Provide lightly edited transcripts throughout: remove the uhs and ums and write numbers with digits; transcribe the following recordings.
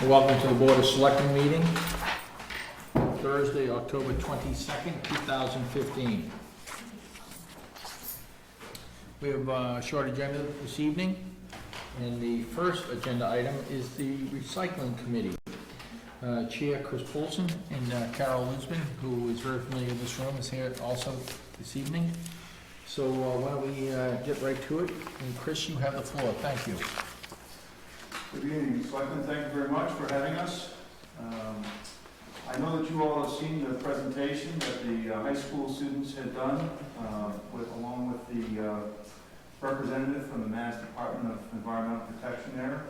Welcome to the Board of Selectmen meeting, Thursday, October 22nd, 2015. We have a short agenda this evening, and the first agenda item is the Recycling Committee. Chair Chris Poulsen and Carol Lisbon, who is very familiar with this room, is here also this evening. So why don't we get right to it, and Chris, you have the floor. Thank you. Good evening, Selectmen. Thank you very much for having us. I know that you all have seen the presentation that the high school students had done, along with the representative from the Mass Department of Environmental Protection there,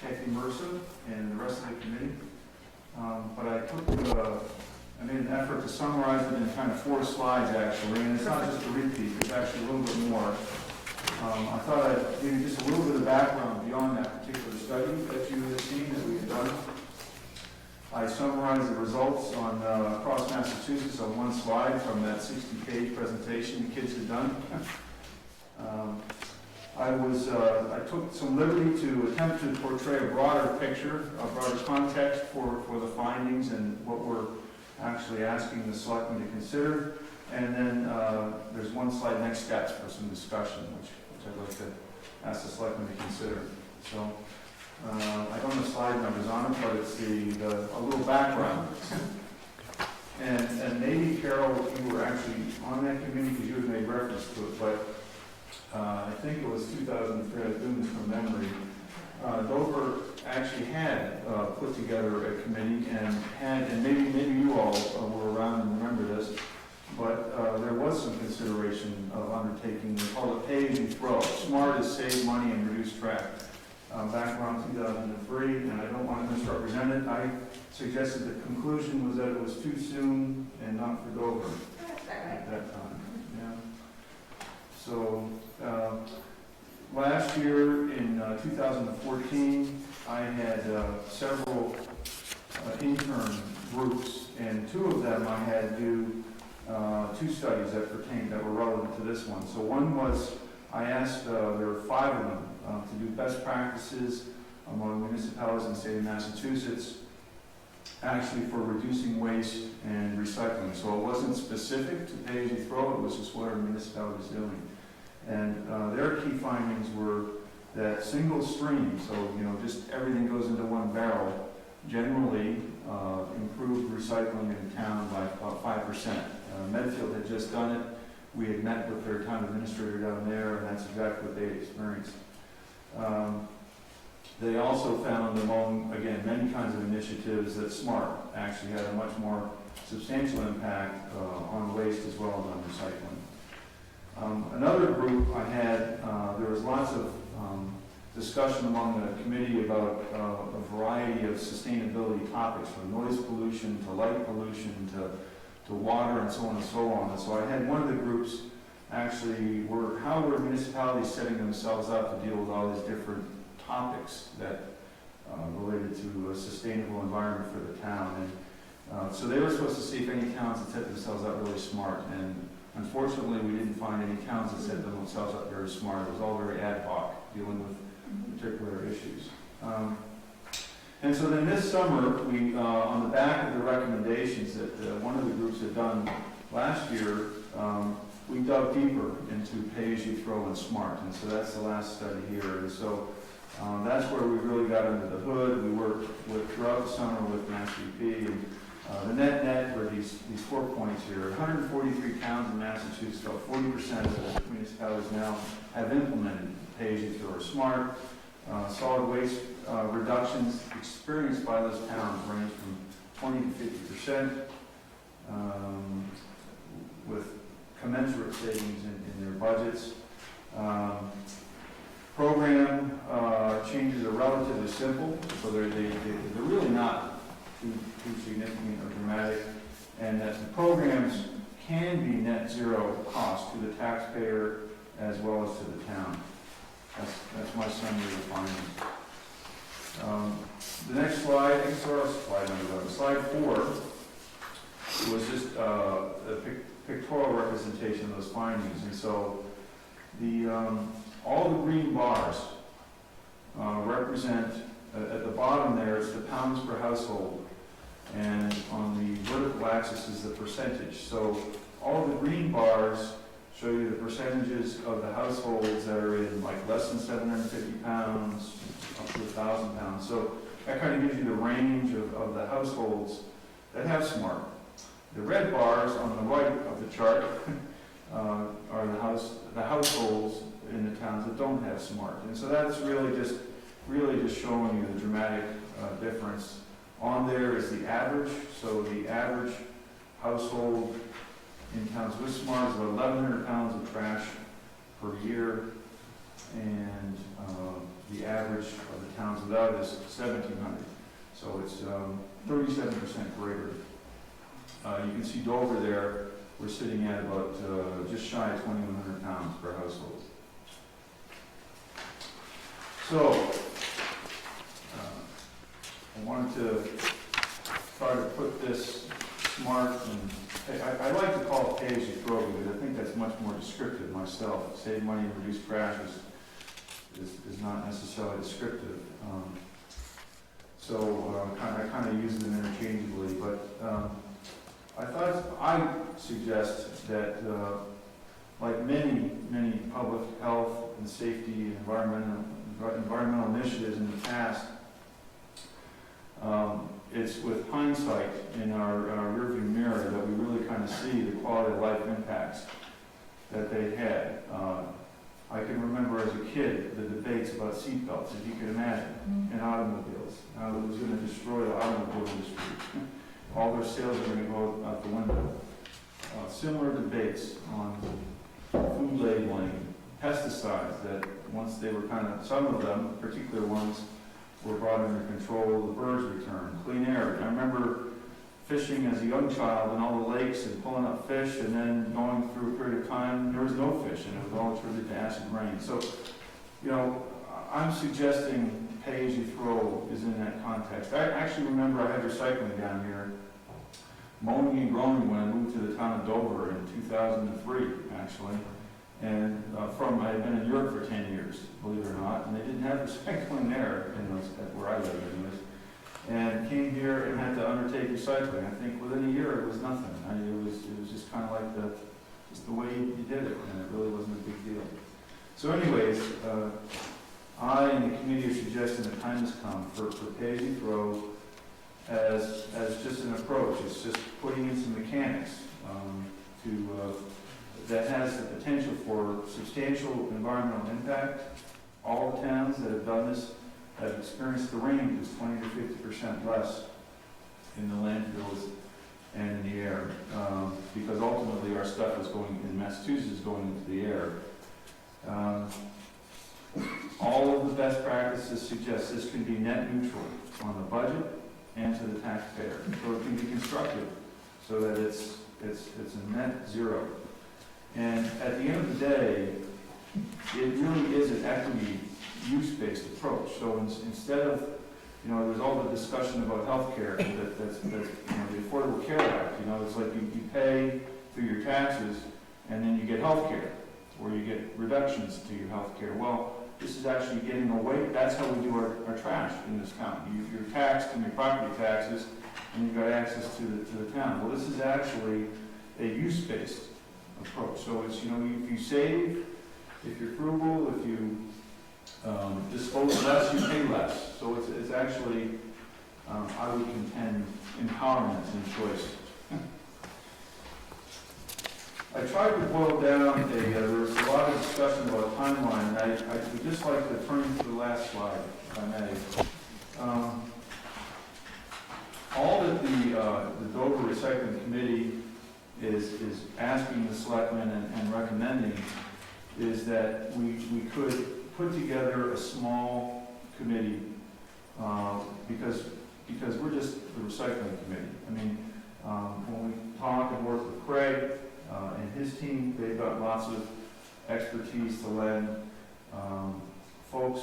Kathy Mercer, and the rest of the committee. But I made an effort to summarize it in kind of 4 slides, actually, and it's not just a repeat, it's actually a little bit more. I thought I'd give you just a little bit of background beyond that particular study that you had seen that we had done. I summarized the results on across Massachusetts on 1 slide from that 60-page presentation the kids had done. I took some liberty to attempt to portray a broader picture, a broader context for the findings and what we're actually asking the selectmen to consider. And then there's 1 slide, next steps, for some discussion, which I'd like to ask the selectmen to consider. So I don't have slide numbers on it, but it's a little background. And maybe, Carol, you were actually on that committee because you had made reference to it, but I think it was 2003, I was doing this from memory. Dover actually had put together a committee and maybe you all were around and remember this, but there was some consideration of undertaking, we call it pay as you throw. SMART is save money and reduce trash. Back around 2003, and I don't want to misrepresent it, I suggested the conclusion was that it was too soon and not for Dover at that time. Yeah. So last year in 2014, I had several intern groups, and 2 of them I had do 2 studies that were relevant to this one. So one was, I asked, there were 5 of them, to do best practices among municipalities in the state of Massachusetts, actually for reducing waste and recycling. So it wasn't specific to pay as you throw, it was just what our municipality is doing. And their key findings were that single stream, so just everything goes into 1 barrel, generally improved recycling in town by about 5%. Medfield had just done it. We had met with their town administrator down there, and that's exactly what they had experienced. They also found among, again, many kinds of initiatives that SMART actually had a much more substantial impact on waste as well as on recycling. Another group I had, there was lots of discussion among the committee about a variety of sustainability topics, from noise pollution to light pollution to water and so on and so on. And so I had one of the groups actually how were municipalities setting themselves up to deal with all these different topics that related to a sustainable environment for the town. And so they were supposed to see if any towns had set themselves up really smart. And unfortunately, we didn't find any towns that set themselves up very smart. It was all very ad hoc, dealing with particular issues. And so then this summer, we, on the back of the recommendations that one of the groups had done last year, we dug deeper into pay-as-you-throw and SMART. And so that's the last study here. And so that's where we really got under the hood. We worked throughout the summer with MassDP. And the net were these 4 points here. 143 towns in Massachusetts, about 40% of the municipalities now have implemented pay-as-you-throw or SMART. Solid waste reductions experienced by those towns range from 20 to 50%, with commensurate savings in their budgets. Program changes are relatively simple, so they're really not too significant or dramatic, and that the programs can be net zero cost to the taxpayer as well as to the town. That's my summary of the findings. The next slide, I guess our slide number 11. Slide 4 was just a pictorial representation of those findings. And so all the green bars represent at the bottom there, it's the pounds per household. And on the vertical axis is the percentage. So all the green bars show you the percentages of the households that are in like less than 750 pounds, up to 1,000 pounds. So that kind of gives you the range of the households that have SMART. The red bars on the right of the chart are the households in the towns that don't have SMART. And so that's really just showing you the dramatic difference. On there is the average. So the average household in towns with SMART is about 1,100 pounds of trash per year, and the average of the towns without is 1,700. So it's 37% greater. You can see Dover there, we're sitting at about just shy of 2,100 pounds per household. So, I wanted to try to put this SMART, and I like to call it pay as you throw, because I think that's much more descriptive myself. Save money and reduce trash is not necessarily descriptive. I kind of use them interchangeably, but I suggest that like many public health and safety and environmental initiatives in the past, it's with hindsight in our rearview mirror that we really kind of see the quality of life impacts that they had. I can remember as a kid the debates about seatbelts, if you could imagine, in automobiles. It was going to destroy the automobile industry. All their sales are going to go out the window. Similar debates on food labeling, pesticides that once they were some of them, particular ones, were brought under control, the birds returned, clean air. I remember fishing as a young child in all the lakes and pulling up fish, and then going through a period of time, there was no fish, and it was all attributed to acid rain. So, I'm suggesting pay as you throw is in that context. I actually remember I had recycling down here, moaning and groaning when I moved to the town of Dover in 2003, actually. And I had been in Europe for 10 years, believe it or not, and they didn't have recycling there where I live anyways. And came here and had to undertake recycling. I think within a year it was nothing. It was just kind of like the way you did it, and it really wasn't a big deal. So anyways, I and the committee are suggesting the time has come for pay as you throw as just an approach. It's just putting in some mechanics that has the potential for substantial environmental impact. All the towns that have done this have experienced the range is 20 to 50% less in the landfills and in the air, because ultimately our stuff is going in Massachusetts is going into the air. All of the best practices suggest this can be net neutral on the budget and to the taxpayer, so it can be constructed so that it's a net zero. And at the end of the day, it really is an equity use-based approach. So instead of, there's all the discussion about healthcare that's the Affordable Care Act. It's like you pay through your taxes and then you get healthcare, or you get reductions to your healthcare. Well, this is actually getting away. That's how we do our trash in this town. You're taxed in your property taxes, and you've got access to the town. Well, this is actually a use-based approach. So it's, if you save, if you're frugal, if you dispose less, you pay less. So it's actually, I would contend, empowerment and choice. I tried to boil down there was a lot of discussion about timeline, and I would just like to turn to the last slide, if I may. All that the Dover Recycling Committee is asking the selectmen and recommending is that we could put together a small committee, because we're just the recycling committee. I mean, when we talk and work with Craig and his team, they've got lots of expertise to lend. Folks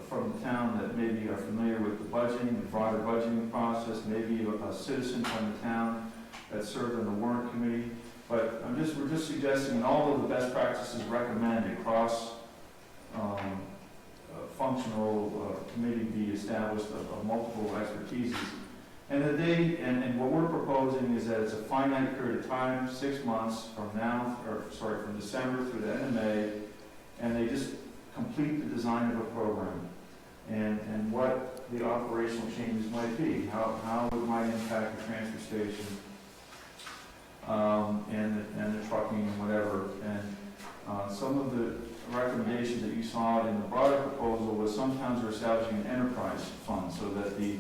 from the town that maybe are familiar with the budgeting, the broader budgeting process, maybe a citizen from the town that served on the warrant committee. But we're just suggesting all of the best practices recommended across functional committee, be established of multiple expertises. And and what we're proposing is that it's a finite period of time, 6 months from from December through the end of May, and they just complete the design of a program and what the operational changes might be, how it might impact the transfer station, and the trucking and whatever. And some of the recommendations that you saw in the broader proposal was some towns are establishing an enterprise fund so that the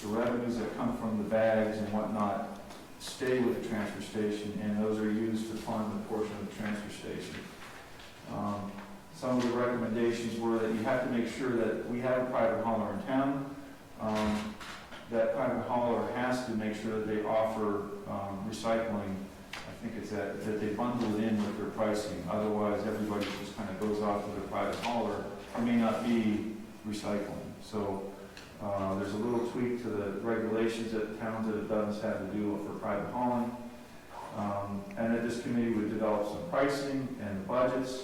revenues that come from the bags and whatnot stay with the transfer station, and those are used to fund the portion of the transfer station. Some of the recommendations were that you have to make sure that we have a private hauler in town. That private hauler has to make sure that they offer recycling. I think it's that they bundle it in with their pricing. Otherwise, everybody just kind of goes off to their private hauler. It may not be recycling. So there's a little tweak to the regulations that towns that have done this have to do for private hauling. And that this committee would develop some pricing and budgets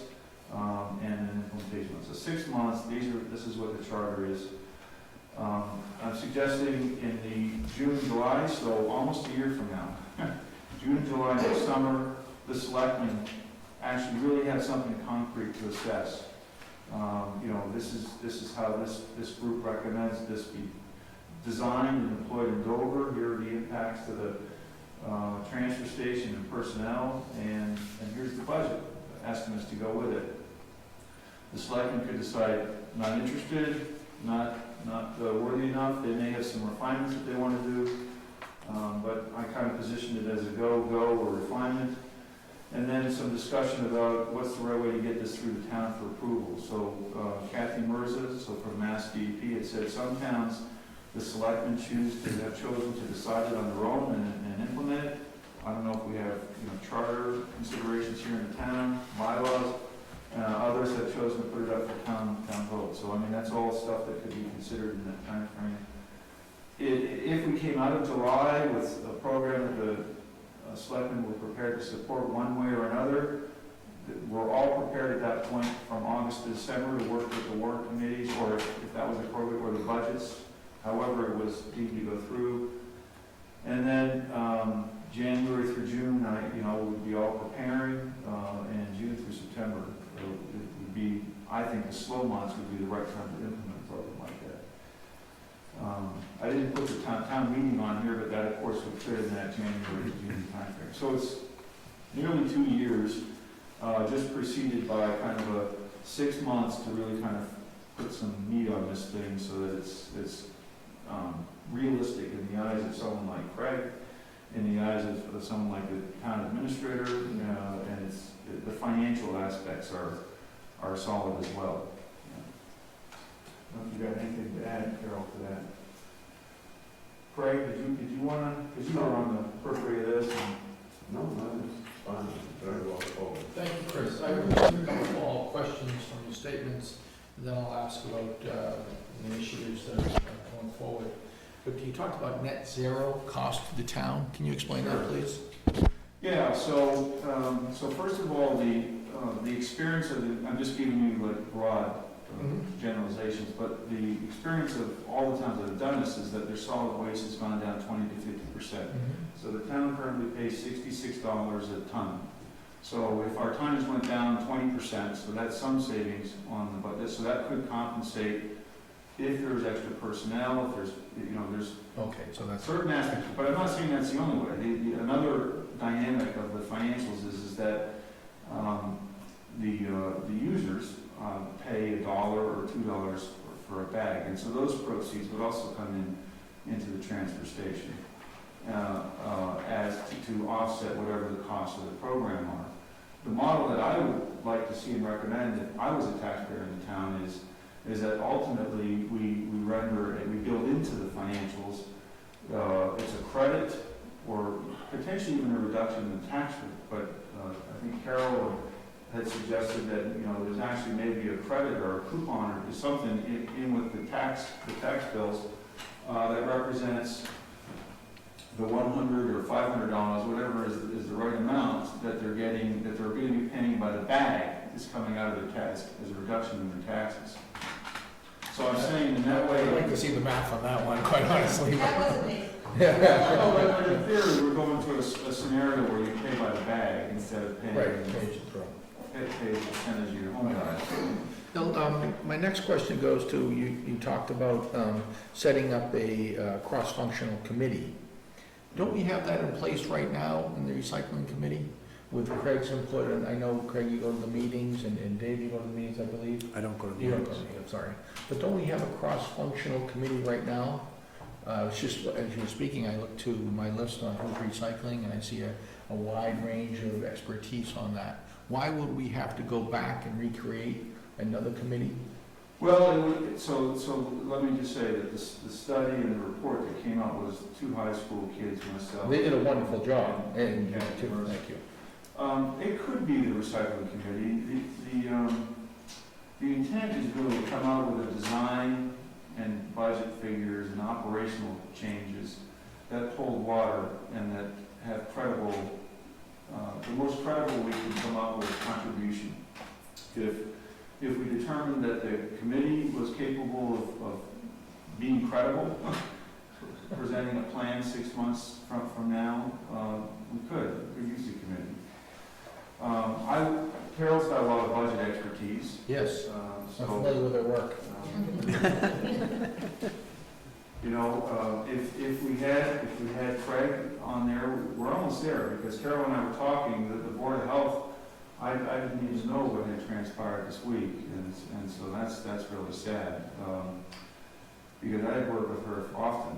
and an implementation. So 6 months, this is what the charter is. I'm suggesting in the June, July, so almost a year from now, June, July next summer, the selectmen actually really have something concrete to assess. This is how this group recommends this be designed and deployed in Dover. Here are the impacts to the transfer station and personnel, and here's the budget estimates to go with it. The selectmen could decide not interested, not worthy enough. They may have some refinements that they want to do, but I kind of positioned it as a go or refinement. And then some discussion about what's the right way to get this through the town for approval. So Kathy Mirza, from Mass DEP, had said some towns, the selectmen have chosen to decide it on their own and implement it. I don't know if we have charter considerations here in the town, bylaws. Others have chosen to put it up for town vote. So I mean, that's all stuff that could be considered in that time frame. If we came out of July with a program that the selectmen were prepared to support one way or another, we're all prepared at that point from August to December to work with the warrant committees, or if that was appropriate, or the budgets, however it was deemed to go through. And then January through June, we'd be all preparing, and June through September it would be, I think the slow months would be the right time to implement a program like that. I didn't put the town meeting on here, but that of course would fit in that January to June timeframe. So it's nearly 2 years, just preceded by kind of a 6 months to really kind of put some meat on this thing so that it's realistic in the eyes of someone like Craig, in the eyes of someone like the town administrator, and the financial aspects are solid as well. I don't know if you got anything to add, Carol, to that. Craig, did you want to, because you were on the periphery of this? No, it's fine. Very well told. Thank you, Chris. I have a couple of questions from the statements, and then I'll ask about the initiatives that are going forward. But you talked about net zero cost to the town. Can you explain that, please? Yeah. So first of all, the experience of I'm just giving you like broad generalizations, but the experience of all the towns that have done this is that their solid waste has gone down 20 to 50%. So the town currently pays $66 a ton. So if our tonnage went down 20%, so that's some savings on the budget. So that could compensate if there's extra personnel, if there's Okay, so that's certain aspects. But I'm not saying that's the only way. Another dynamic of the financials is that the users pay $1 or $2 for a bag, and so those proceeds would also come into the transfer station as to offset whatever the costs of the program are. The model that I would like to see and recommend, if I was a taxpayer in the town, is that ultimately we render and we build into the financials. It's a credit or potentially even a reduction in the tax rate. But I think Carol had suggested that there's actually maybe a credit or a coupon or something in with the tax bills that represents the $100 or $500, whatever is the right amount that they're getting, that they're going to be paying by the bag is coming out of their tax as a reduction in their taxes. So I'm saying in that way. I'd like to see the math on that one, quite honestly. That wasn't me. No, but in theory, we're going to a scenario where you pay by the bag instead of paying. Right, Pay a percentage of your home value. Now, my next question goes to, you talked about setting up a cross-functional committee. Don't we have that in place right now in the recycling committee with Craig's input? And I know, Craig, you go to the meetings, and Dave, you go to the meetings, I believe? I don't go to You don't go meetings. to the meetings, I'm sorry. But don't we have a cross-functional committee right now? It's just, as you were speaking, I looked to my list on who's recycling, and I see a wide range of expertise on that. Why would we have to go back and recreate another committee? Well, so let me just say that the study and the report that came out was 2 high school kids, myself. They did a wonderful job, and Yeah, thank you. It could be the recycling committee. The intent is really to come out with a design and budget figures and operational changes that hold water and that have credible, the most credible we can come up with a contribution. If we determine that the committee was capable of being credible, presenting a plan 6 months from now, we could use the committee. Carol's got a lot of budget expertise. Yes, I'm So, familiar with their work. you know, if we had Craig on there, we're almost there, because Carol and I were talking, that the Board of Health, I didn't even know what had transpired this week, and so that's really sad, because I work with her often,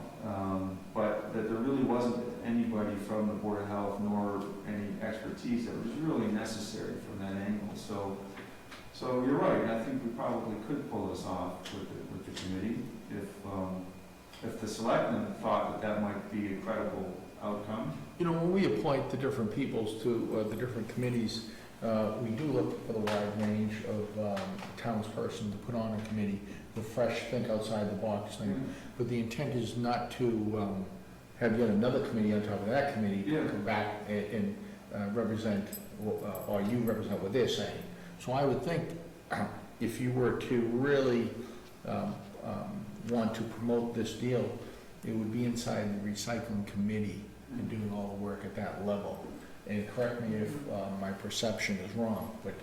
but that there really wasn't anybody from the Board of Health nor any expertise that was really necessary from that angle. So you're right. I think we probably could pull this off with the committee if the selectmen thought that might be a credible outcome. You know, when we appoint the different peoples to the different committees, we do look for the wide range of townsperson to put on a committee, the fresh, think outside the box thing. But the intent is not to have yet another committee on top of that committee to come back and represent, or you represent what they're saying. So I would think if you were to really want to promote this deal, it would be inside the recycling committee and doing all the work at that level. And correct me if my perception is wrong, but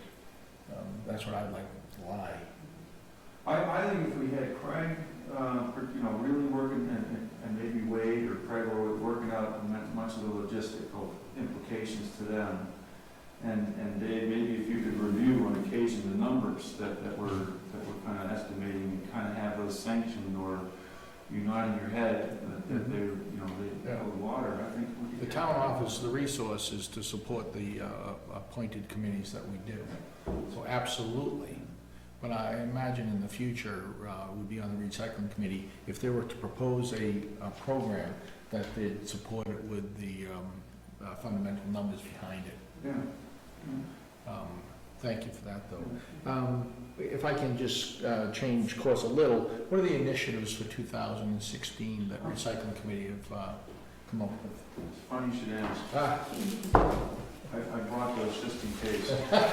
that's what I'd like to lie. I think if we had Craig, really working, and maybe Wade or Craig were working out much of the logistical implications to them, and Dave, maybe if you could review on occasion the numbers that we're kind of estimating, and kind of have those sanctioned, or you nodding your head that they hold water, I think we could. The town offers the resources to support the appointed committees that we do. So absolutely. But I imagine in the future, we'd be on the recycling committee, if they were to propose a program, that they'd support it with the fundamental numbers behind it. Yeah. Thank you for that, though. If I can just change course a little, what are the initiatives for 2016 that recycling committee have come up with? It's funny you should ask. I brought those just in case. I'll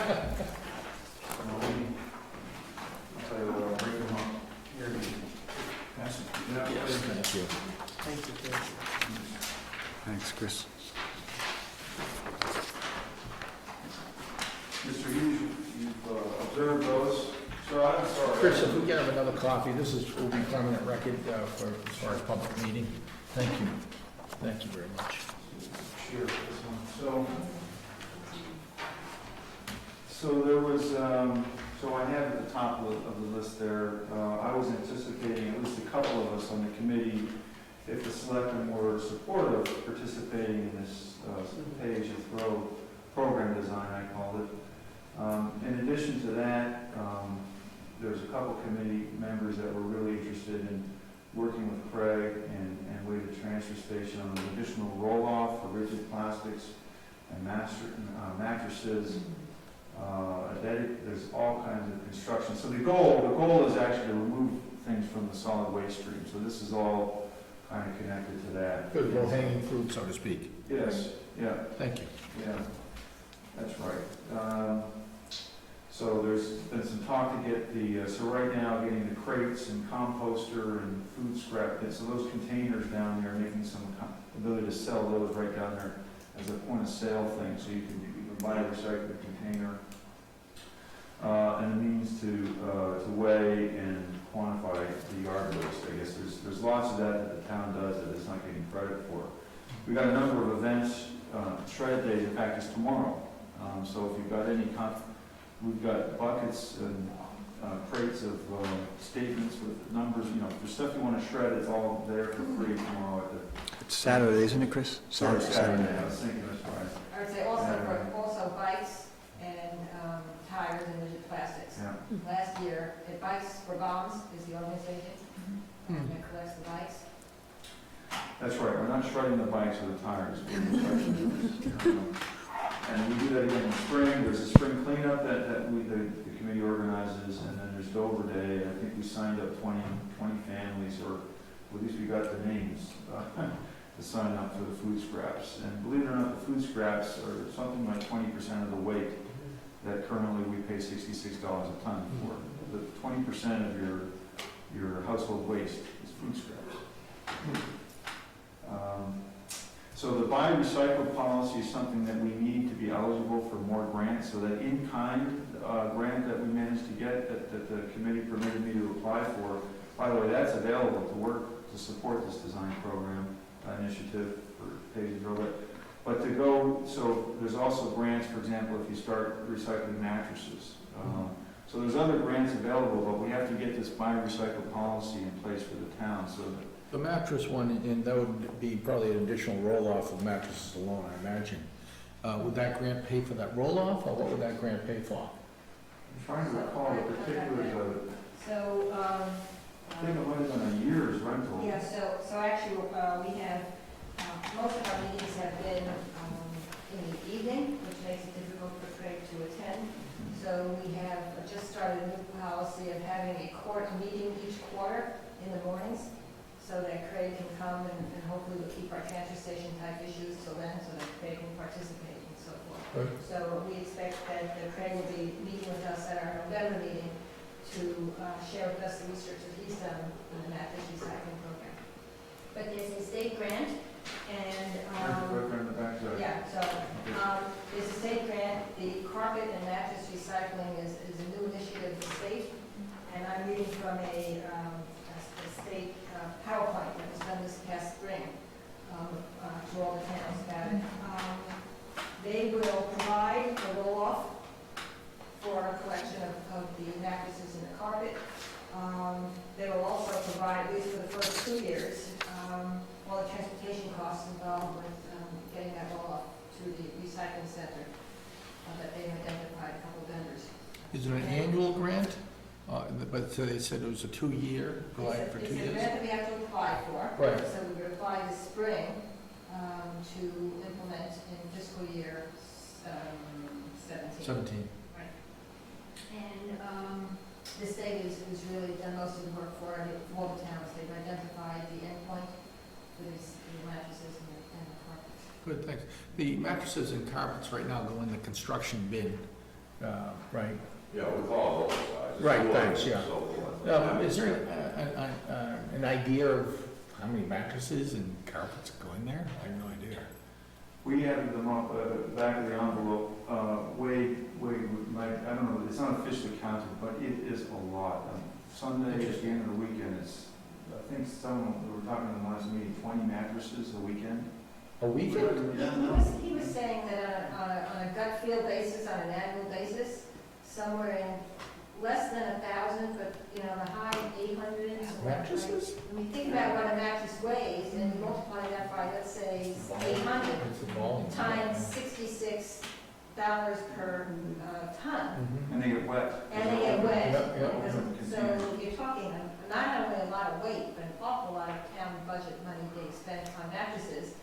tell you what, I'll break them up. Here, pass it. Yeah, Yes, thank you. Thanks, Chris. Mr. Hughes, you've observed those. So I'm sorry. Chris, if we can have another copy, this will be permanent record for as far as public meeting. Thank you. Thank you very much. Sure, this one. So there was, so I have at the top of the list there, I was anticipating at least a couple of us on the committee, if the selectmen were supportive of participating in this pay-as-you-throw program design, I called it. In addition to that, there's a couple committee members that were really interested in working with Craig and Wade at the transfer station on an additional roll-off for rigid plastics and mattresses. There's all kinds of construction. So the goal is actually to remove things from the solid waste stream. So this is all kind of connected to that. Good low-hanging fruit, so to speak. Yes, yeah. Thank you. Yeah, that's right. So there's been some talk to get so right now, getting the crates and composter and food scrap, so those containers down there, making some ability to sell those right down there as a point of sale thing, so you can buy a recycled container. And a means to weigh and quantify the yard waste. I guess there's lots of that the town does that it's not getting credit for. We've got a number of events. Shred Day, in fact, is tomorrow. So if you've got any, we've got buckets and crates of statements with numbers. You know, if there's stuff you want to shred, it's all there for free tomorrow at the. It's Saturday, isn't it, Chris? Sorry, Saturday. I was thinking it was Friday. I would say also bikes and tires and rigid plastics. Yeah. Last year, Bikes for Bombs is the organization that collects the bikes. That's right, we're not shredding the bikes or the tires. And we do that again in spring. There's a spring cleanup that the committee organizes, and then there's Dover Day. I think we signed up 20 families, or at least we got the names to sign up for the food scraps. And believe it or not, the food scraps are something like 20% of the weight that currently we pay $66 a ton for. The 20% of your household waste is food scraps. So the buy recycle policy is something that we need to be eligible for more grants, so that in-kind grant that we managed to get, that the committee permitted me to apply for, by the way, that's available to work to support this design program initiative for Daisy Drill. But to go, so there's also grants, for example, if you start recycling mattresses. So there's other grants available, but we have to get this buy recycle policy in place for the town, so that The mattress one, and that would be probably an additional roll-off of mattresses alone, I imagine. Would that grant pay for that roll-off, or what would that grant pay for? I'm trying to recall the particulars of it. So, I think it might have been a year's rental. yeah, so actually, we have, most of our meetings have been in the evening, which makes it difficult for Craig to attend. So we have just started a new policy of having a meeting each quarter in the mornings, so that Craig can come and hopefully we'll keep our transfer station type issues till then, so that Craig can participate and so forth. Good. So we expect that Craig will be meeting with us at our November meeting to share with us the research that he's done in the mattress recycling program. But there's a state grant, and Right in the back there. yeah, so there's a state grant. The carpet and mattress recycling is a new initiative of the state, and I'm reading from a state PowerPoint that was done this past spring to all the towns about it. They will provide a roll-off for a collection of the mattresses and the carpet. They will also provide, at least for the first 2 years, all the transportation costs involved with getting that roll-off to the recycling center that they've identified a couple vendors. Is it an annual grant? But so they said it was a 2-year, applied for 2 It's a years? grant that we have to apply for. Right. So we would apply this spring to implement in fiscal year 17. 17. Right. And the state has really done most of the work for it, for all the towns. They've identified the endpoint for these mattresses and the carpets. Good, thanks. The mattresses and carpets right now go in the construction bin, right? Yeah, with all those sizes. Right, thanks, yeah. So forth. Is there an idea of how many mattresses and carpets go in there? I have no idea. We have them up back of the envelope, I don't know, it's not officially counted, but it is a lot. Sunday, at the end of the weekend, I think we were talking in the last meeting, 20 mattresses a weekend. A weekend? He was saying that on a gut feel basis, on an annual basis, somewhere in less than 1,000, but the high 800s. Mattresses? When you think about what a mattress weighs, and you multiply that by, let's say, 800 It's a volume. times $66 per ton, And they get wet. and they get wet. Yep. So you're talking not only a lot of weight, but an awful lot of town budget money being spent on mattresses,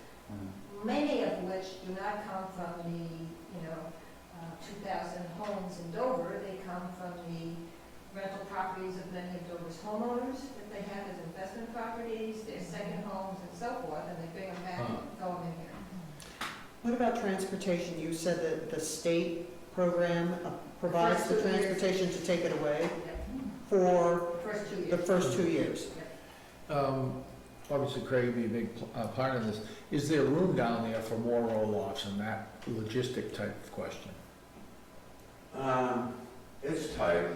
many of which do not come from the 2,000 homes in Dover. They come from the rental properties of many of Dover's homeowners that they have as investment properties, their second homes and so forth, and they bring them back and throw them in here. What about transportation? You said that the state program provides the First 2 years. transportation to take it away Yep. for The first 2 years. the first 2 years. Obviously, Craig would be a big part of this. Is there room down there for more roll-offs and that logistic type of question? It's tight.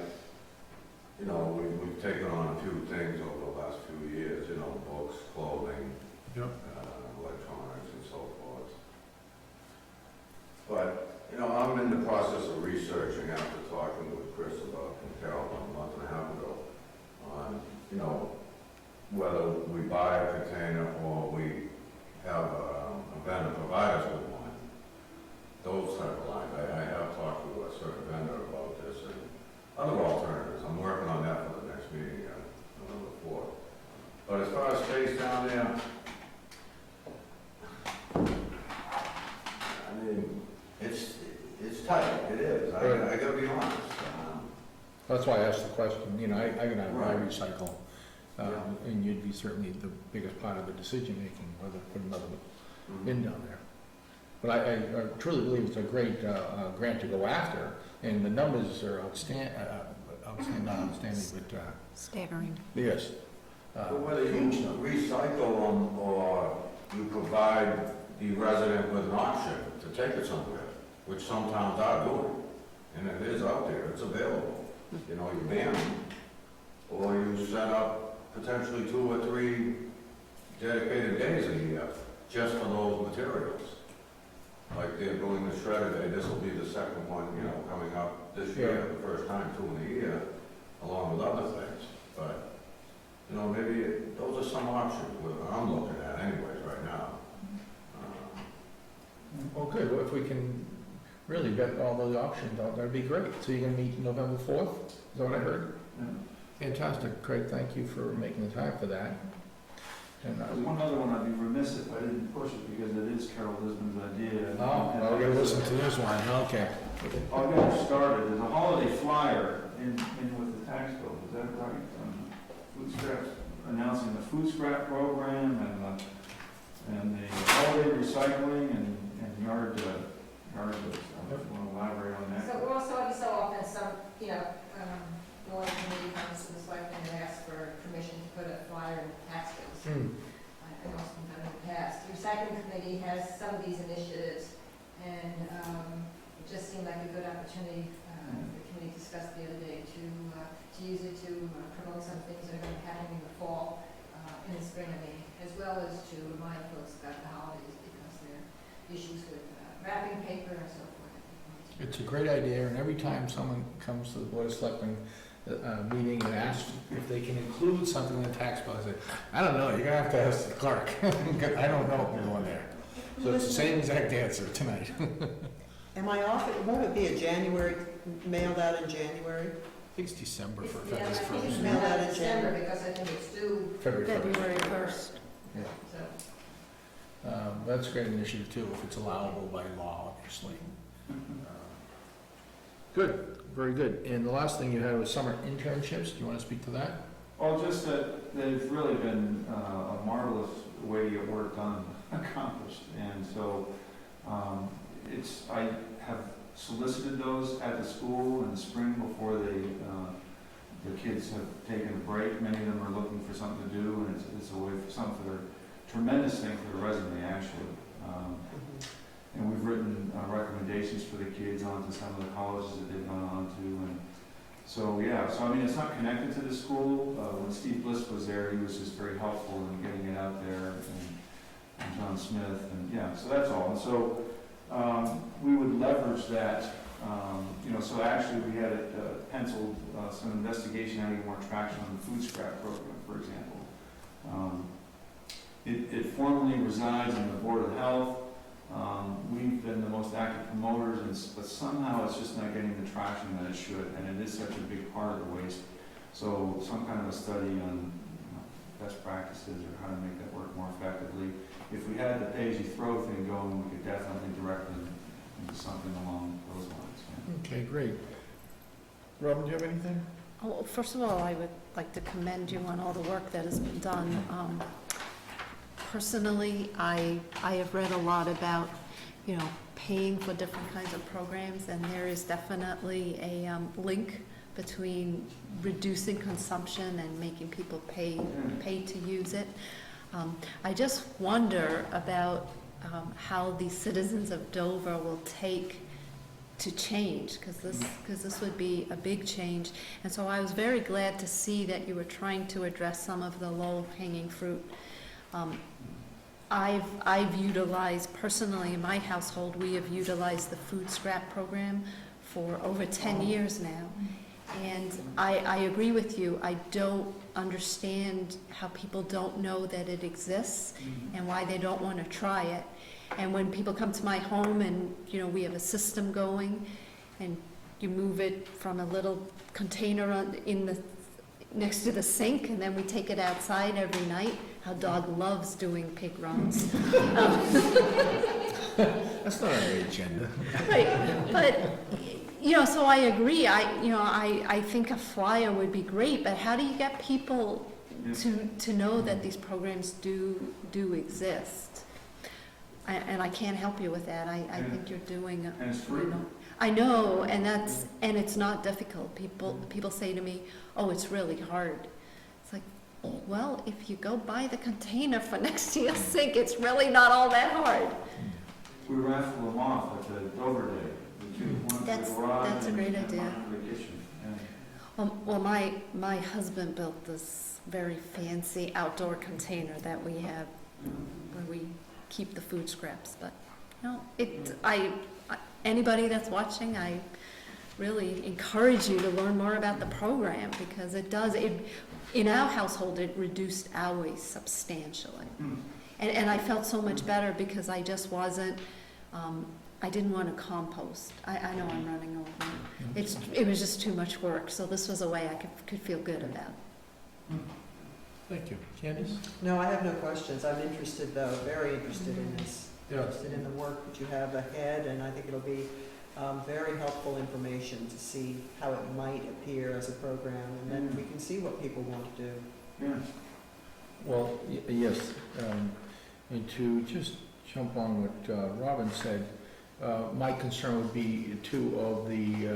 You know, we've taken on a few things over the last few years, you know, books, clothing, Yep. electronics and so forth. But, you know, I'm in the process of researching after talking with Chris about, and Carol a month and a half ago, on, you know, whether we buy a container or we have a vendor provide us with one. Those type of lines. I have talked to a certain vendor about this and other alternatives. I'm working on that for the next meeting, November 4th. But as far as space down there, I mean, it's tight. It is. I gotta be honest. That's why I asked the question. You know, I can have my Right. recycle, and you'd be certainly the biggest part of the decision-making, whether to put another bin down there. But I truly believe it's a great grant to go after, and the numbers are outstanding, not outstanding, but, Staggering. yes. But whether you recycle them or you provide the resident with an option to take it somewhere, which some towns are doing, and it is out there, it's available. You know, you ban them, or you set up potentially 2 or 3 dedicated days a year just for those materials. Like they're doing the shredder day, this will be the second one, you know, coming up this year, the first time, 2 in a year, along with other things. But, you know, maybe those are some options that I'm looking at anyways right now. Well, good. Well, if we can really get all those options out, that'd be great. So you're gonna meet November 4th? Is that what I heard? Yeah. Fantastic. Craig, thank you for making the time for that. And, There's one other one I'd be remiss if I didn't push it because it is Carol Lisbon's idea. oh, well, we're gonna listen to this one. Okay. I'll get it started. There's a holiday flyer in with the tax bill. Is that right? Food scraps, announcing the food scrap program and the holiday recycling and yard goods. I don't know if you want to elaborate on that. So we're also, every so often, the one committee comes to the selectmen and asks for permission to put a flyer in the tax bills. I know it's been done in the past. The recycling committee has some of these initiatives, and it just seemed like a good opportunity, the committee discussed the other day, to use it to promote some things that are going to be happening in the fall, in the spring, as well as to remind folks about the holidays, because there are issues with wrapping paper and so forth. It's a great idea, and every time someone comes to the Board of Selectmen meeting and asks if they can include something in the tax bill, I say, I don't know, you're gonna have to ask the clerk. I don't know what we're doing there. So it's the same exact answer tonight. Am I off? Won't it be a January, mailed out in January? I think it's December for Yeah, I February think it's 1st. Mail that in December, January. because I think it's due, February 1st. February 1st. Yeah. so. That's a great initiative too, if it's allowable by law, obviously. Good, very good. And the last thing you had was summer internships. Do you want to speak to that? Well, just that they've really been a marvelous way to get work done, accomplished. And so I have solicited those at the school in the spring before the kids have taken a break. Many of them are looking for something to do, and it's a way for some for their tremendous thing for the resume, actually. And we've written recommendations for the kids onto some of the colleges that they've gone on to. And so, yeah, so I mean, it's not connected to the school. When Steve Bliss was there, he was just very helpful in getting it out there, and John Smith, and yeah, so that's all. And so we would leverage that, so actually we had it penciled some investigation, how to get more traction on the food scrap program, for example. It formally resides in the Board of Health. We've been the most active promoters, but somehow it's just not getting the traction that it should, and it is such a big part of the waste. So some kind of a study on best practices or how to make that work more effectively. If we had the pay-as-you-throw thing going, we could definitely direct them into something along those lines. Yeah. Okay, great. Robin, do you have anything? Oh, first of all, I would like to commend you on all the work that has been done. Personally, I have read a lot about, paying for different kinds of programs, and there is definitely a link between reducing consumption and making people pay to use it. I just wonder about how the citizens of Dover will take to change, because this would be a big change. And so I was very glad to see that you were trying to address some of the low-hanging fruit. I've utilized, personally in my household, we have utilized the food scrap program for over 10 years now. And I agree with you. I don't understand how people don't know that it exists and why they don't want to try it. And when people come to my home and, you know, we have a system going and you move it from a little container next to the sink, and then we take it outside every night. Our dog loves doing pig runs. That's not on the agenda. Right, but, you know, so I agree. I think a flyer would be great, but how do you get people to know that these programs do exist? And I can't help you with that. I think you're doing. And it's free. I know, and it's not difficult. People say to me, "Oh, it's really hard." It's like, well, if you go buy the container for next to your sink, it's really not all that hard. We raffle them off at the Dover Day. We choose one for the garage That's a and great one idea. for the kitchen. Yeah. Well, my husband built this very fancy outdoor container that we have where we keep the food scraps. But no, anybody that's watching, I really encourage you to learn more about the program, because in our household, it reduced our waste substantially. And I felt so much better because I just wasn't, I didn't want to compost. I know I'm running over. It was just too much work, so this was a way I could feel good about. Thank you. Candace? No, I have no questions. I'm interested, though, very interested in this. Yeah. Interested in the work that you have ahead, and I think it'll be very helpful information to see how it might appear as a program, and then we can see what people want to do. Yeah. Well, yes, and to just jump on what Robin said, my concern would be too of the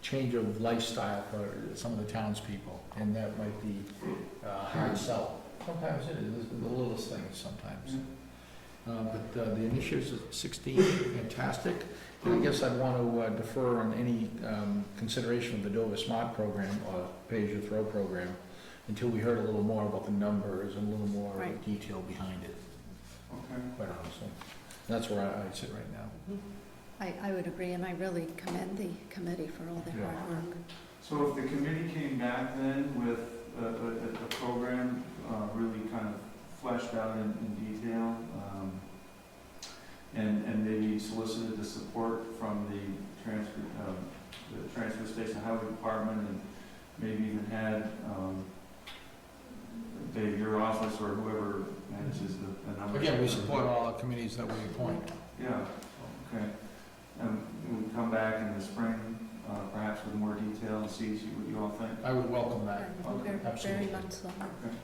change of lifestyle for some of the townspeople, and that might be hard sell. Sometimes it is, the littlest things sometimes. But the initiatives at 16, fantastic. And I guess I'd want to defer on any consideration of the Dover Smart program or pay-as-you-throw program until we heard a little more about the numbers and a little more Right. detail behind it, Okay. quite honestly. That's where I sit right now. I would agree, and I really commend the committee for all their hard work. So if the committee came back then with a program really kind of fleshed out in detail, and maybe solicited the support from the transfer station highway department, and maybe even had Dave, your office or whoever manages the numbers. Again, we support all the committees that we appoint. Yeah, okay. And we'll come back in the spring, perhaps with more detail and see what you all think. I would welcome that. Very absolutely. much so. Okay.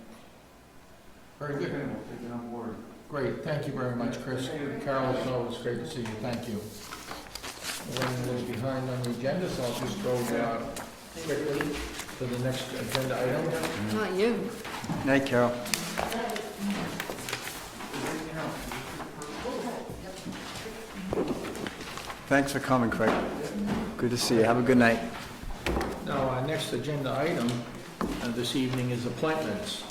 Very Okay, good. we'll take it on board. Great, thank you very much, Chris. Thank you. Carol, it's always great to see you, thank you. We're running a little behind on the agenda, so I'll just go quickly to the next agenda item. Not you. Night, Carol. Thanks for coming, Craig. Good to see you. Have a good night. Now, our next agenda item this evening is appointments.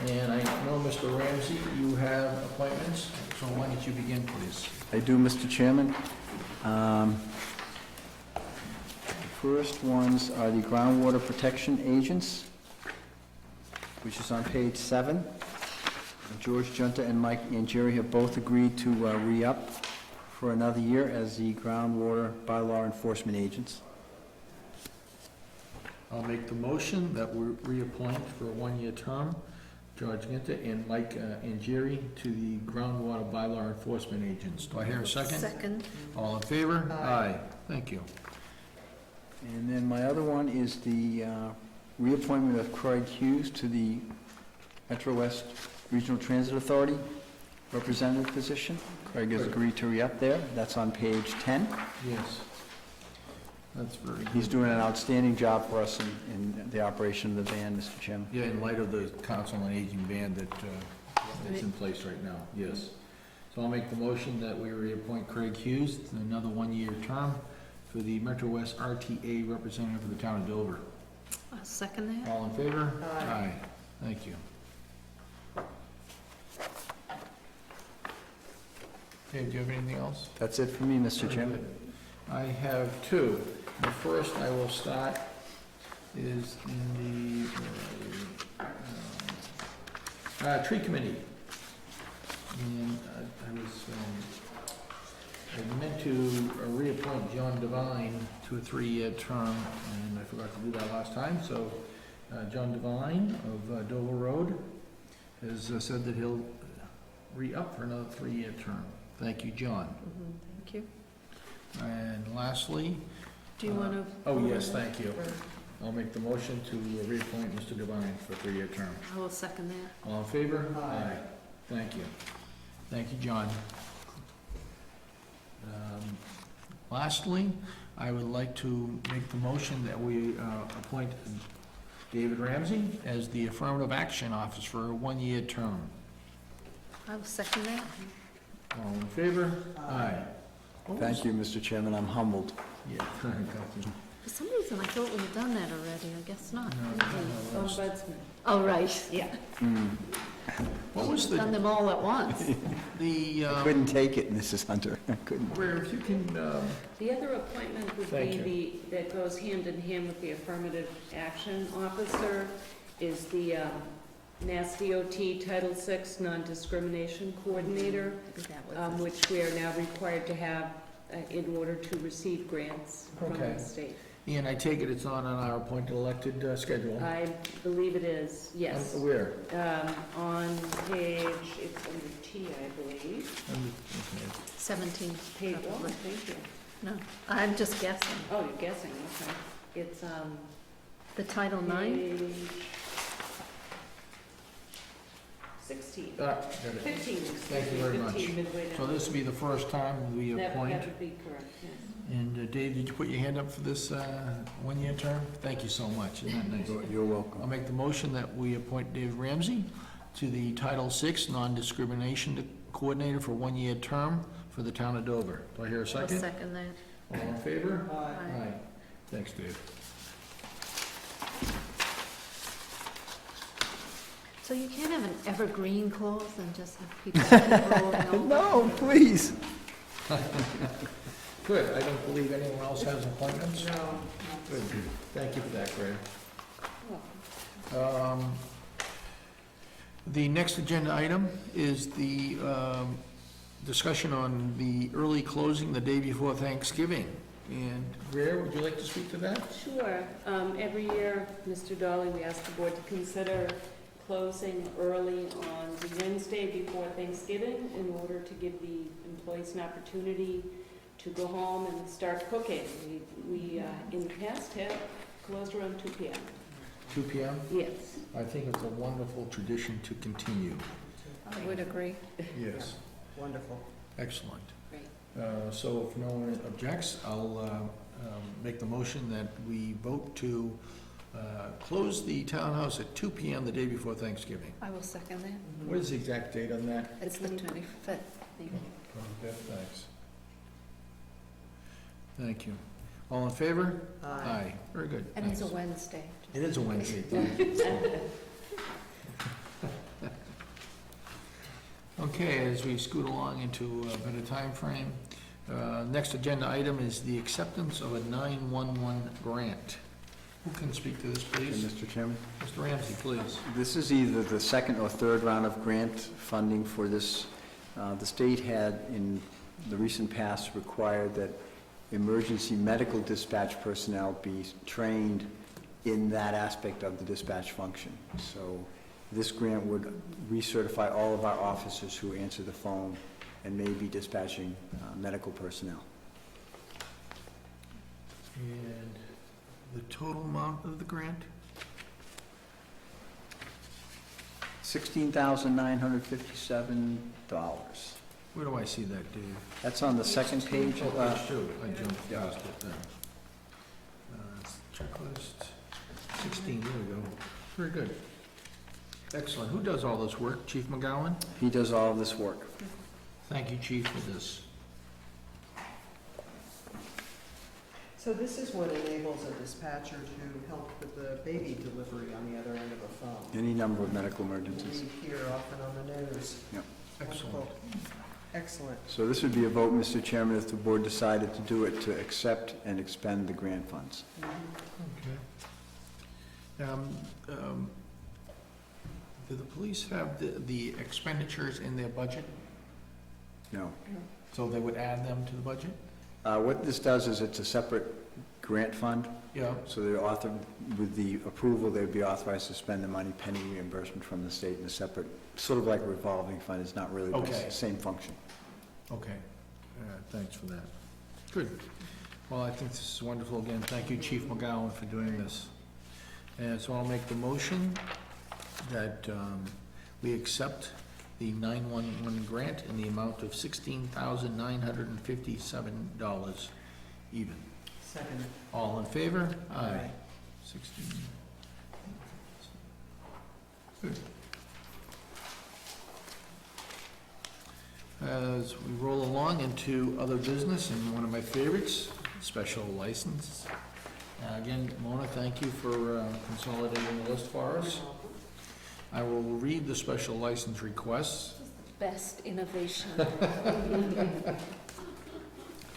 And I know, Mr. Ramsey, you have appointments, so why don't you begin, please? I do, Mr. Chairman. First ones are the groundwater protection agents, which is on page 7. George Junta and Mike Angieri have both agreed to re-up for another year as the groundwater bylaw enforcement agents. I'll make the motion that we reappoint for a one-year term George Ginta and Mike Angieri to the groundwater bylaw enforcement agents. Do I hear a second? Second. All in favor? Aye. Thank you. And then my other one is the reappointment of Craig Hughes to the Metro West Regional Transit Authority representative position. Craig has agreed to re-up there. That's on page 10. Yes. That's very good. He's doing an outstanding job for us in the operation of the van, Mr. Chairman. Yeah, in light of the Council on Aging ban that's in place right now, yes. So I'll make the motion that we reappoint Craig Hughes to another one-year term for the Metro West RTA representative of the town of Dover. I'll second that. All in favor? Aye. Thank you. Dave, do you have anything else? That's it for me, Mr. Chairman. I have two. The first I will start is in the tree committee. And I meant to reappoint John Devine to a 3-year term, and I forgot to do that last time, so John Devine of Dover Road has said that he'll re-up for another 3-year term. Thank you, John. Thank you. And lastly, Do you want to? oh yes, thank you. I'll make the motion to reappoint Mr. Devine for a 3-year term. I will second that. All in favor? Aye. Thank you. Thank you, John. Lastly, I would like to make the motion that we appoint David Ramsey as the affirmative action officer for a 1-year term. I will second that. All in favor? Aye. Thank you, Mr. Chairman. I'm humbled. Yeah, thank you. For some reason, I thought we had done that already. I guess not. No, Ombudsman. Oh, right, yeah. What was Done the, them all at once. I couldn't take it, Mrs. Hunter. I couldn't. where, if you can, The other appointment would Thank be that goes hand in hand with the affirmative action officer, is the Mass DOT Title VI Non-Discrimination Coordinator, That was which we are now required to have in order to receive grants from Okay. the state. Ian, I take it it's on our appointed elected schedule? I believe it is, yes. Where? On page, it's under T, I believe. Okay. 17. Page, oh, probably. thank you. No, I'm just guessing. Oh, you're guessing, okay. It's, The Title IX? page 16. Got it. 15, excuse me. Thank you very much. 15 midway So down. this will be the first time we That appoint. would be correct, yes. And Dave, did you put your hand up for this 1-year term? Thank you so much. Isn't that nice? You're welcome. I'll make the motion that we appoint Dave Ramsey to the Title VI Non-Discrimination Coordinator for a 1-year term for the town of Dover. Do I hear a I'll second? second that. All in favor? Aye. Aye. Thanks, Dave. So you can't have an evergreen clause and just have people keep rolling over? No, please. Good. I don't believe anyone else has appointments. No. Good. Thank you for that, Greg. The next agenda item is the discussion on the early closing the day before Thanksgiving. And Greer, would you like to speak to that? Sure. Every year, Mr. Dolly, we ask the board to consider closing early on the Wednesday before Thanksgiving in order to give the employees an opportunity to go home and start cooking. We in the past, have closed around 2 p.m. 2 p.m.? Yes. I think it's a wonderful tradition to continue. I would agree. Yes, Wonderful. excellent. Great. So if no one objects, I'll make the motion that we vote to close the townhouse at 2 p.m. the day before Thanksgiving. I will second that. What is the exact date on that? It's the 25th. Thanks. Thank you. All in favor? Aye. Very good. And it's a Thanks. Wednesday. It is a Wednesday. Thank you. Okay, as we scoot along into a better time frame, next agenda item is the acceptance of a 911 grant. Who can speak to this, please? Mr. Chairman? Mr. Ramsey, please. This is either the second or third round of grant funding for this. The state had, in the recent past, required that emergency medical dispatch personnel be trained in that aspect of the dispatch function. So this grant would recertify all of our officers who answer the phone and may be dispatching medical personnel. And the total amount of the grant? $16,957. Where do I see that, Dave? That's on the second page. Oh, page 2, I jumped past it then. Checklist, 16, there we go. Very good. Excellent. Who does all this work? Chief McGowan? He does all of this work. Thank you, Chief, for this. So this is what enables a dispatcher to help with the baby delivery on the other end of a phone. Any number of medical emergencies. We hear often on the news. Excellent. Wonderful. Excellent. So this would be a vote, Mr. Chairman, if the board decided to do it, to accept and expend the grant funds. Okay. Do the police have the expenditures in their budget? No. So they would add them to the budget? What this does is it's a separate grant fund, Yeah. so they're authored, with the approval, they'd be authorized to spend the money pending reimbursement from the state in a separate, sort of like a revolving fund. It's not really, but it's Okay. the same function. Okay. Thanks for that. Good. Well, I think this is wonderful. Again, thank you, Chief McGowan, for doing this. And so I'll make the motion that we accept the 911 grant in the amount of $16,957 even. Second. All in favor? Aye. 16. Good. As we roll along into other business, and one of my favorites, special license. Again, Mona, thank you for consolidating the list for us. I will read the special license requests. Best innovation. The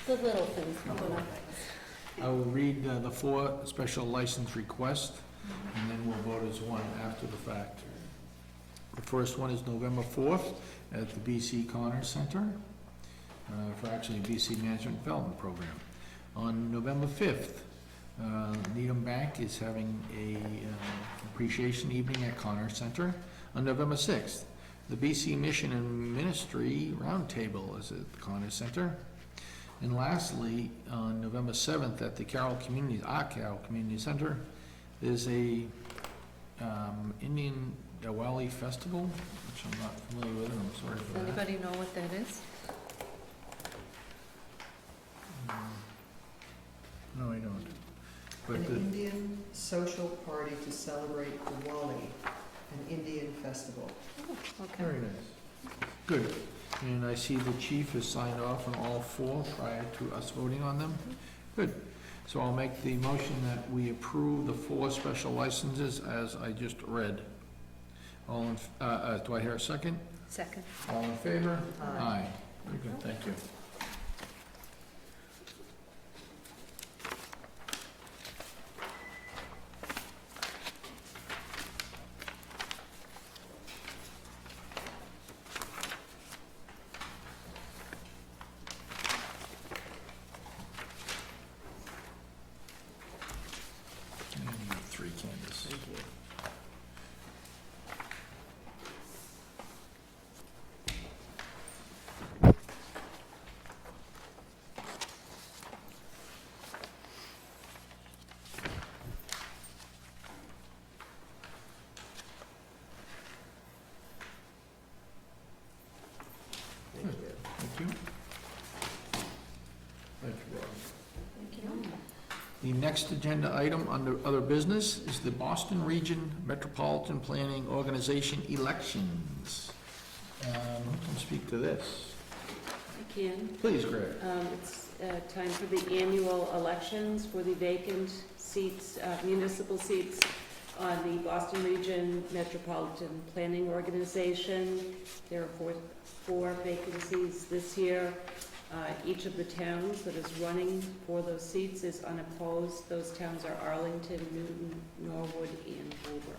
little things. I will read the 4 special license requests, and then we'll vote as one after the fact. The first one is November 4th at the BC Connors Center, for actually a BC Management Development Program. On November 5th, Needham Bank is having a appreciation evening at Connors Center. On November 6th, the BC Mission and Ministry Roundtable is at the Connors Center. And lastly, on November 7th at the Carroll Community Center, there's a Indian Diwali Festival, which I'm not familiar with, and I'm sorry for Does that. anybody know what that is? No, I don't. An But the, Indian social party to celebrate Diwali, an Indian festival. Oh, okay. very nice. Good. And I see the chief has signed off on all 4 prior to us voting on them. Good. So I'll make the motion that we approve the 4 special licenses as I just read. All in, do I hear a second? Second. All in favor? Aye. Very good, thank you. And you have 3 candidates. Thank you. Thank you. Thank you. Thank you, Rob. Thank you. The next agenda item under other business is the Boston Region Metropolitan Planning Organization elections. Who can speak to this? I can. Please, Greg. It's time for the annual elections for the vacant seats, municipal seats on the Boston Region Metropolitan Planning Organization. There are 4 vacancies this year. Each of the towns that is running for those seats is unopposed. Those towns are Arlington, Newton, Norwood, and Woburn.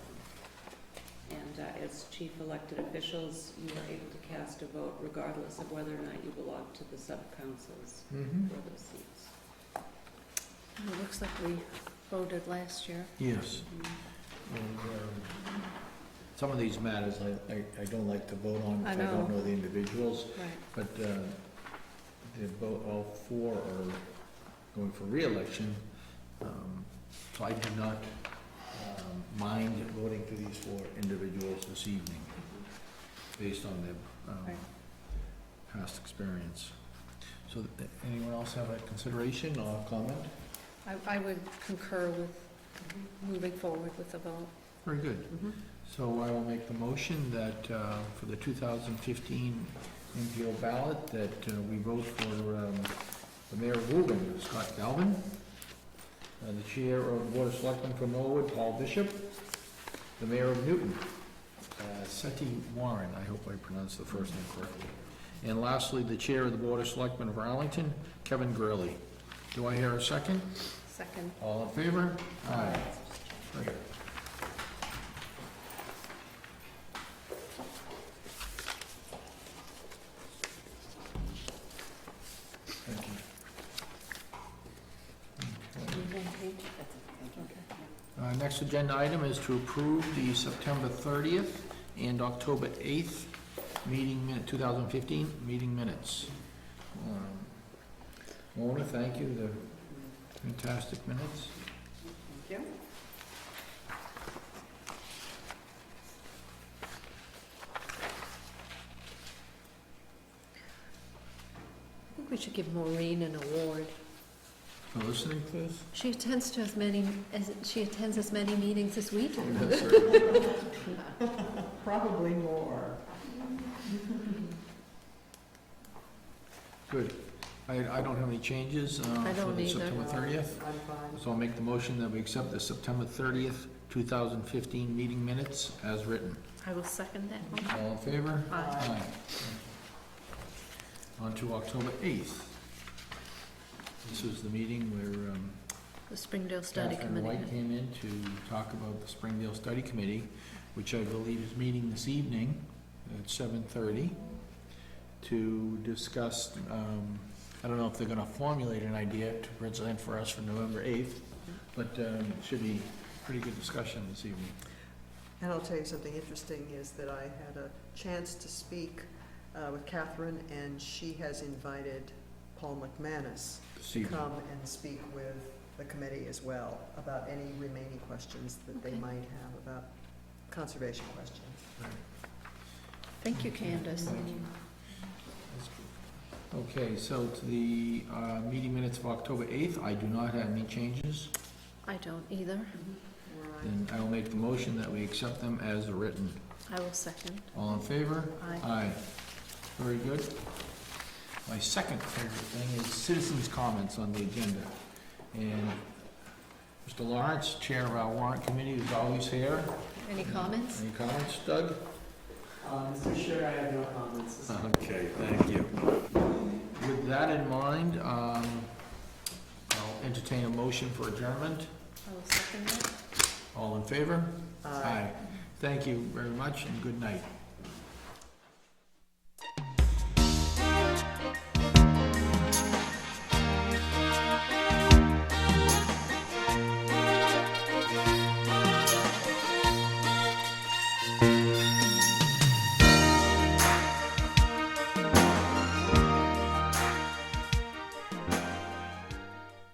And as chief elected officials, you are able to cast a vote regardless of whether or not you belong to the sub-councils for those seats. It looks like we voted last year. Yes. And some of these matters I don't like to vote on I if I don't know. know the individuals, Right. but all 4 are going for re-election. So I do not mind voting for these 4 individuals this evening. based on their Right. past experience. So anyone else have a consideration or comment? I would concur with moving forward with the vote. Very good. So I will make the motion that for the 2015 MPO ballot, that we vote for the mayor of Woburn, Scott Galvin, the chair of the Board of Selectmen for Norwood, Paul Bishop, the mayor of Newton, Seti Warren, I hope I pronounced the first name correctly. And lastly, the chair of the Board of Selectmen of Arlington, Kevin Gurley. Do I hear a second? Second. All in favor? Aye. Very good. Thank you. Okay. Next agenda item is to approve the September 30th and October 8th meeting, 2015 meeting minutes. Mona, thank you, the fantastic minutes. Thank you. I think we should give Maureen an award. For listening, please. She attends as many meetings as we do. That's right. Probably more. Good. I don't have any changes I for don't the either. September 30th. I'm fine. So I'll make the motion that we accept the September 30th, 2015 meeting minutes as written. I will second that one. All in favor? Aye. On to October 8th. This was the meeting where The Springdale Study Catherine White Committee. came in to talk about the Springdale Study Committee, which I believe is meeting this evening at 7:30 to discuss, I don't know if they're gonna formulate an idea to present for us for November 8th, but it should be a pretty good discussion this evening. And I'll tell you something interesting is that I had a chance to speak with Catherine, and she has invited Paul McManus This to evening. come and speak with the committee as well about any remaining questions that they Okay. might have about conservation questions. Thank you, Candace. Thank you. Okay, so to the meeting minutes of October 8th, I do not have any changes. I don't either. Right. Then I will make the motion that we accept them as written. I will second. All in favor? Aye. Very good. My second favorite thing is citizens' comments on the agenda. And Mr. Lawrence, Chair of our warrant committee, is always here. Any comments? Any comments, Doug? Mr. Chair, I have no comments this evening. Okay, thank you. With that in mind, I'll entertain a motion for adjournment. I will second that. All in favor? Aye. Thank you very much and good night.